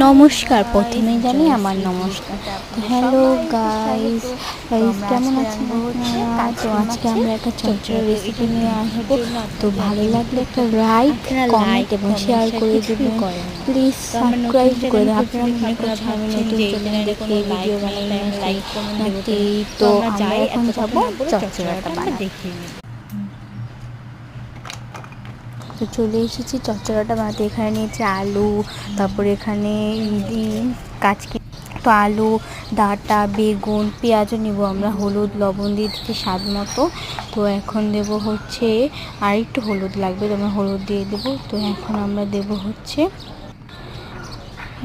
নমস্কার, প্রথমেই জানি আমার নমস্কার। তো হ্যালো গাইস, কেমন আছেন আপনারা? তো আজকে আমরা একটা চটচড়ে রেসিপি নিয়ে আসবো। তো ভালো লাগলে একটা লাইক, কমেন্ট এবং শেয়ার করে দেবেন। প্লিজ সাবস্ক্রাইব করে দেবেন। আপনারা মনে করছেন আমি নতুন চ্যানেল দেখে ভিডিও বানাই নাকি? তো আমরা এখন যাবো চটচড়াটা বানাতে। তো চলে এসেছি চচ্চড়াটা বানাতে। এখানে নিয়েছি আলু, তারপরে এখানে কাচকি, তো আলু, ডাঁটা, বেগুন, পেঁয়াজও নেব আমরা। হলুদ লবণ দিয়ে দিচ্ছি স্বাদ মতো। তো এখন দেব হচ্ছে আর একটু হলুদ লাগবে, তো আমরা হলুদ দিয়ে দেবো। তো এখন আমরা দেব হচ্ছে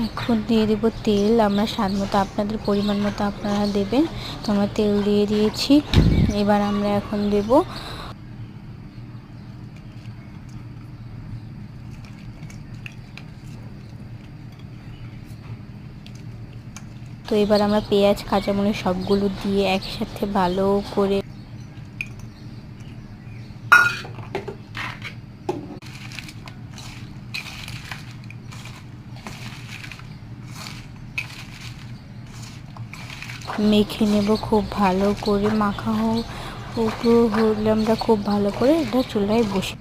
এখন দিয়ে দেব তেল আমরা স্বাদ মতো, আপনাদের পরিমাণ মতো আপনারা দেবেন। তো আমরা তেল দিয়ে দিয়েছি। এবার আমরা এখন দেব তো এবার আমরা পেঁয়াজ কাঁচামরিচ সবগুলো দিয়ে একসাথে ভালো করে মেখে নেব খুব ভালো করে। মাখা হলে আমরা খুব ভালো করে এটা চুলায় বসে।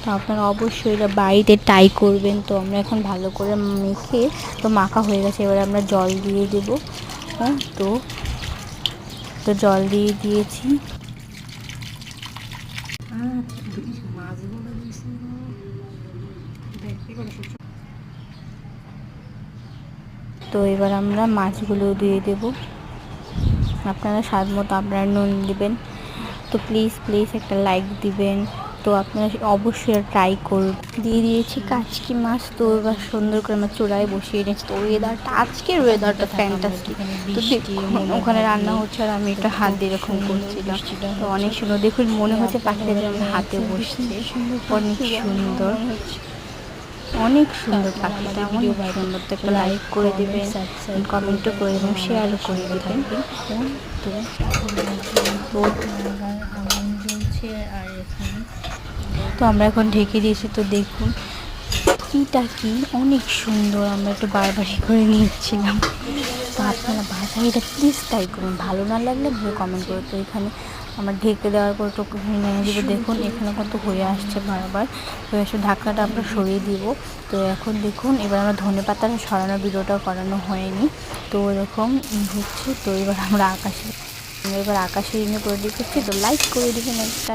তো আপনারা অবশ্যই এটা বাড়িতে ট্রাই করবেন। তো আমরা এখন ভালো করে মেখে তো মাখা হয়ে গেছে। এবার আমরা জল দিয়ে দেবো। তো তো জল দিয়ে দিয়েছি। তো এবার আমরা মাছগুলো দিয়ে দেব। আপনারা স্বাদ মতো আপনারা নুন দিবেন। তো প্লিজ একটা লাইক দিবেন। তো আপনারা অবশ্যই ট্রাই করুন। দিয়ে দিয়েছি কাচকি মাছ। তো এবার সুন্দর করে আমরা চুলায় বসিয়ে নিয়েছি। তো আজকের ওয়েদারটা ফ্যান্টাস্টিক। তো ওখানে রান্না হচ্ছে আর আমি এটা হাত দিয়ে এরকম করছিলাম। তো অনেক সুন্দর, দেখুন মনে হচ্ছে পাখিটা যেন হাতে বসছে। অনেক সুন্দর, অনেক সুন্দর পাখিটা, অনেক সুন্দর। তো একটা লাইক করে দেবেন, কমেন্টও করে দেবেন, শেয়ারও করে দেবেন। তো আমরা এখন ঢেকে দিয়েছি। তো দেখুন পাখিটা কি অনেক সুন্দর, আমরা একটু বারবারই করে নিচ্ছিলাম। তো আপনারা বাসায় এটা প্লিজ ট্রাই করুন। ভালো না লাগলে ভুলে কমেন্ট করো। তো এখানে আমরা ঢেকে দেওয়ার পর একটু নিয়ে দেবো। দেখুন এখানে কত হয়ে আসছে বারবার। তো এসে ঢাকনাটা আমরা সরিয়ে দিব। তো এখন দেখুন এবার আমরা ধনেপাতাটা সরানোর ভিডিওটা করানো হয়নি। তো এরকম হচ্ছে। তো এবার আমরা আকাশে রিনে করে দিচ্ছি। তো লাইক করে দিবেন একটা।